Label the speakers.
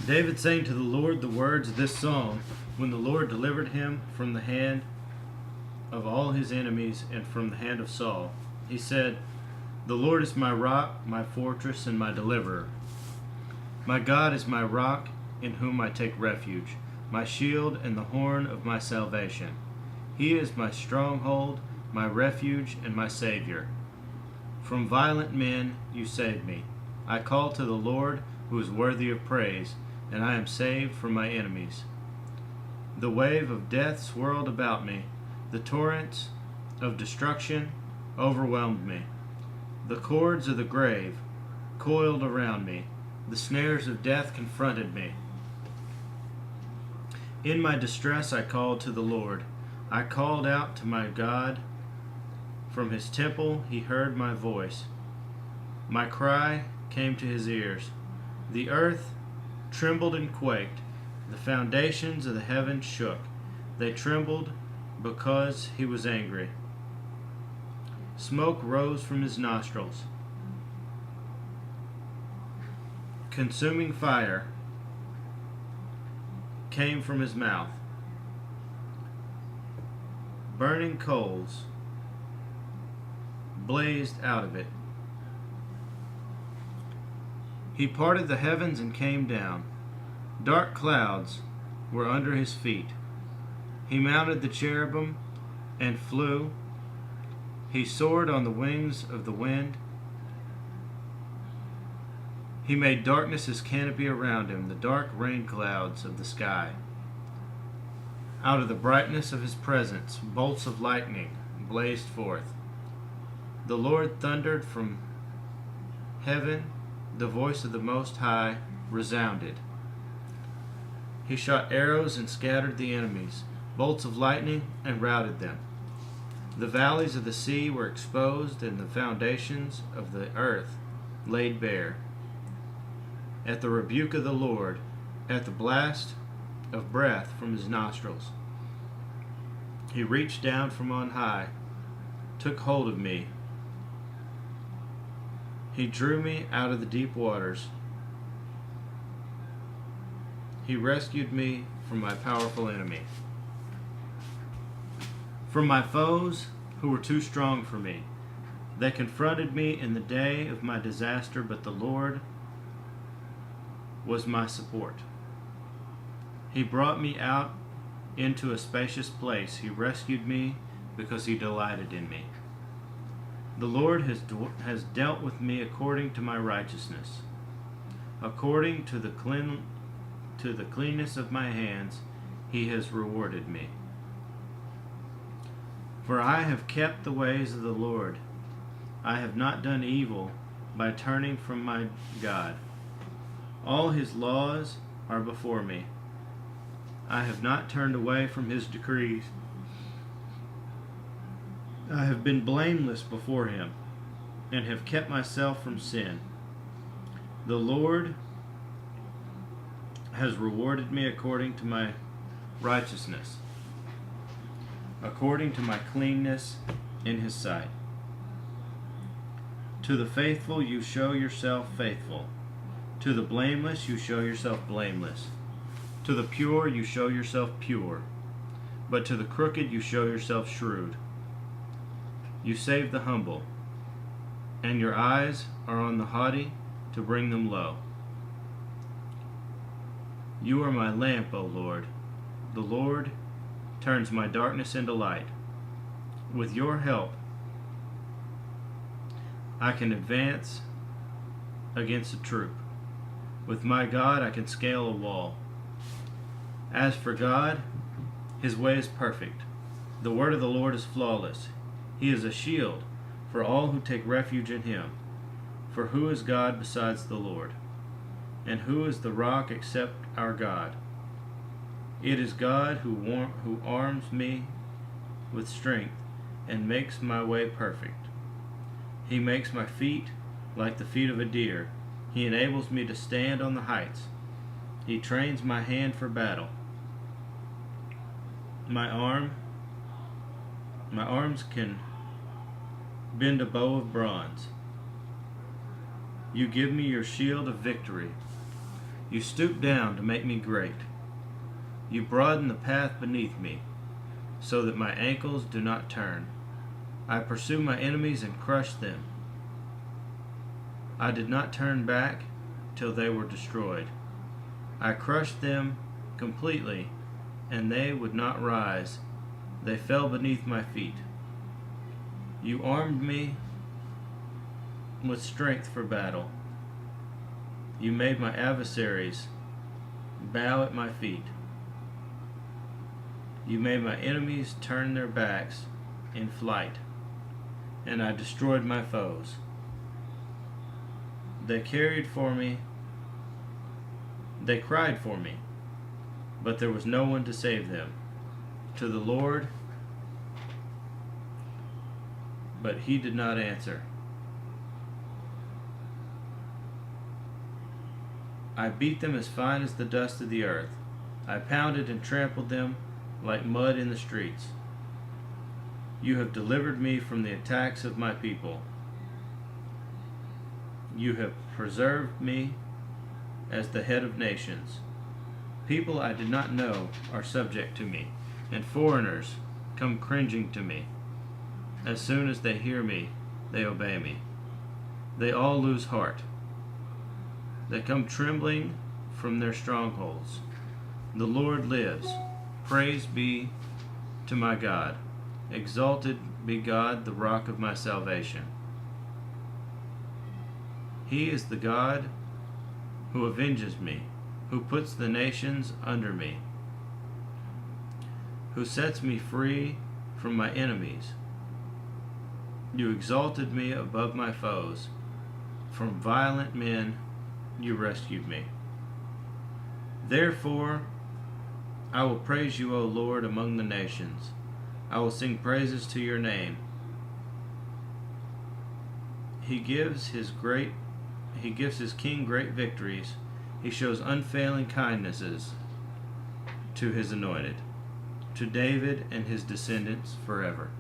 Speaker 1: David sang to the Lord the words of this song when the Lord delivered him from the hand of all his enemies and from the hand of Saul. He said, "The Lord is my rock, my fortress, and my deliverer. My God is my rock in whom I take refuge, my shield and the horn of my salvation. He is my stronghold, my refuge, and my Savior. From violent men you saved me. I call to the Lord, who is worthy of praise, and I am saved from my enemies. The wave of death swirled about me. The torrents of destruction overwhelmed me. The cords of the grave coiled around me. The snares of death confronted me. In my distress I called to the Lord. I called out to my God. From his temple he heard my voice. My cry came to his ears. The earth trembled and quaked. The foundations of the heavens shook. They trembled because he was angry. Smoke rose from his nostrils. Consuming fire came from his mouth. Burning coals blazed out of it. He parted the heavens and came down. Dark clouds were under his feet. He mounted the cherubim and flew. He soared on the wings of the wind. He made darkness his canopy around him, the dark rain clouds of the sky. Out of the brightness of his presence, bolts of lightning blazed forth. The Lord thundered from heaven. The voice of the Most High resounded. He shot arrows and scattered the enemies, bolts of lightning and routed them. The valleys of the sea were exposed, and the foundations of the earth laid bare. At the rebuke of the Lord, at the blast of breath from his nostrils, he reached down from on high, took hold of me. He drew me out of the deep waters. He rescued me from my powerful enemy, from my foes who were too strong for me. They confronted me in the day of my disaster, but the Lord was my support. He brought me out into a spacious place. He rescued me because he delighted in me. The Lord has dealt with me according to my righteousness. According to the cleanness of my hands, he has rewarded me. For I have kept the ways of the Lord. I have not done evil by turning from my God. All his laws are before me. I have not turned away from his decrees. I have been blameless before him, and have kept myself from sin. The Lord has rewarded me according to my righteousness, according to my cleanness in his sight. To the faithful you show yourself faithful. To the blameless you show yourself blameless. To the pure you show yourself pure. But to the crooked you show yourself shrewd. You save the humble, and your eyes are on the haughty to bring them low. You are my lamp, O Lord. The Lord turns my darkness into light. With your help, I can advance against a troop. With my God, I can scale a wall. As for God, his way is perfect. The word of the Lord is flawless. He is a shield for all who take refuge in him. For who is God besides the Lord? And who is the rock except our God? It is God who arms me with strength and makes my way perfect. He makes my feet like the feet of a deer. He enables me to stand on the heights. He trains my hand for battle. My arms can bend a bow of bronze. You give me your shield of victory. You stoop down to make me great. You broaden the path beneath me, so that my ankles do not turn. I pursue my enemies and crush them. I did not turn back till they were destroyed. I crushed them completely, and they would not rise. They fell beneath my feet. You armed me with strength for battle. You made my adversaries bow at my feet. You made my enemies turn their backs in flight, and I destroyed my foes. They cried for me, but there was no one to save them. To the Lord, but he did not answer. I beat them as fine as the dust of the earth. I pounded and trampled them like mud in the streets. You have delivered me from the attacks of my people. You have preserved me as the head of nations. People I did not know are subject to me, and foreigners come cringing to me. As soon as they hear me, they obey me. They all lose heart. They come trembling from their strongholds. The Lord lives. Praise be to my God. Exalted be God, the rock of my salvation. He is the God who avenges me, who puts the nations under me, who sets me free from my enemies. You exalted me above my foes. From violent men you rescued me. Therefore, I will praise you, O Lord, among the nations. I will sing praises to your name. He gives his king great victories. He shows unfailing kindnesses to his anointed, to David and his descendants forever.